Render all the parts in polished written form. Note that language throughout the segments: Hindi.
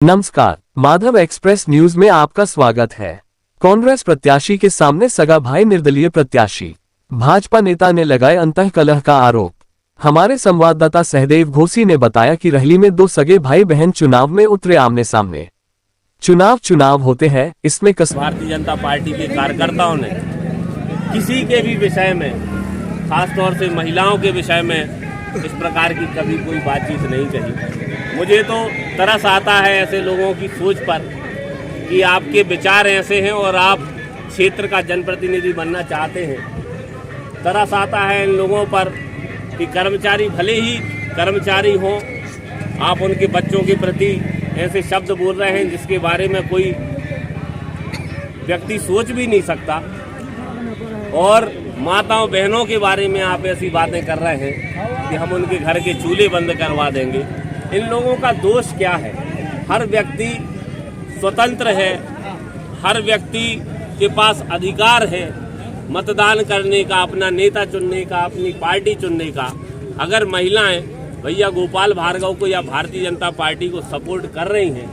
नमस्कार, माधव एक्सप्रेस न्यूज में आपका स्वागत है। कांग्रेस प्रत्याशी के सामने सगा भाई निर्दलीय प्रत्याशी, भाजपा नेता ने लगाए अंतःकलह का आरोप। हमारे संवाददाता सहदेव घोसी ने बताया कि रहली में दो सगे भाई बहन चुनाव में उतरे आमने सामने। चुनाव होते हैं, इसमें भारतीय जनता पार्टी के कार्यकर्ताओं ने किसी के भी विषय में, खासतौर से महिलाओं के विषय में इस प्रकार की कभी कोई बातचीत नहीं कही। मुझे तो तरस आता है ऐसे लोगों की सोच पर कि आपके विचार ऐसे हैं और आप क्षेत्र का जनप्रतिनिधि बनना चाहते हैं। तरस आता है इन लोगों पर कि कर्मचारी भले ही कर्मचारी हों, आप उनके बच्चों के प्रति ऐसे शब्द बोल रहे हैं जिसके बारे में कोई व्यक्ति सोच भी नहीं सकता, और माताओं बहनों के बारे में आप ऐसी बातें कर रहे हैं कि हम उनके घर के चूल्हे बंद करवा देंगे। इन लोगों का दोष क्या है? हर व्यक्ति स्वतंत्र है, हर व्यक्ति के पास अधिकार है मतदान करने का, अपना नेता चुनने का, अपनी पार्टी चुनने का। अगर महिलाएं भैया गोपाल भार्गव को या भारतीय जनता पार्टी को सपोर्ट कर रही हैं,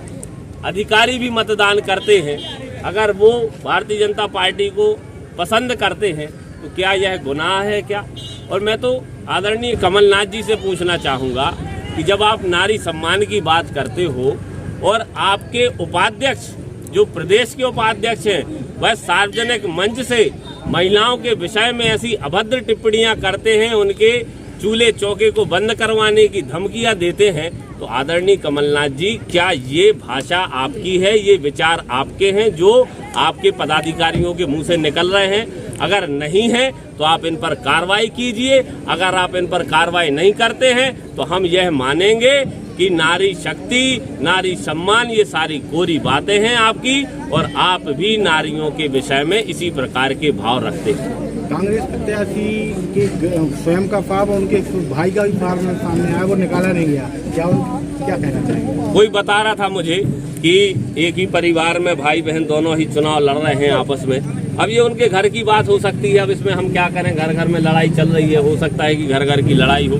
अधिकारी भी मतदान करते हैं, अगर वो भारतीय जनता पार्टी को पसंद करते हैं तो क्या यह गुनाह है क्या? और मैं तो आदरणीय कमलनाथ जी से पूछना चाहूँगा कि जब आप नारी सम्मान की बात करते हो और आपके उपाध्यक्ष जो प्रदेश के उपाध्यक्ष हैं वह सार्वजनिक मंच से महिलाओं के विषय में ऐसी अभद्र टिप्पणियां करते हैं, उनके चूल्हे चौके को बंद करवाने की धमकियां देते हैं, तो आदरणीय कमलनाथ जी, क्या ये भाषा आपकी है, ये विचार आपके हैं जो आपके पदाधिकारियों के मुंह से निकल रहे हैं? अगर नहीं है तो आप इन पर कार्रवाई कीजिए। अगर आप इन पर कार्रवाई नहीं करते हैं तो हम यह मानेंगे कि नारी शक्ति, नारी सम्मान, ये सारी कोरी बातें हैं आपकी, और आप भी नारियों के विषय में इसी प्रकार के भाव रखते हैं। कांग्रेस प्रत्याशी के स्वयं का फार्म और उनके भाई का भी फार्म सामने आया, वो निकाला नहीं गया, क्या कहना चाहेंगे? कोई बता रहा था मुझे कि एक ही परिवार में भाई बहन दोनों ही चुनाव लड़ रहे हैं आपस में। अब ये उनके घर की बात हो सकती है, अब इसमें हम क्या करें? घर घर में लड़ाई चल रही है, हो सकता है कि घर घर की लड़ाई हो।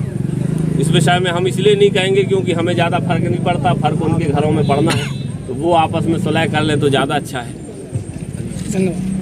इस विषय में हम इसलिए नहीं कहेंगे क्योंकि हमें ज़्यादा फर्क नहीं पड़ता, फर्क उनके घरों में पड़ना है, तो वो आपस में सुलह कर लें तो ज़्यादा अच्छा है। धन्यवाद।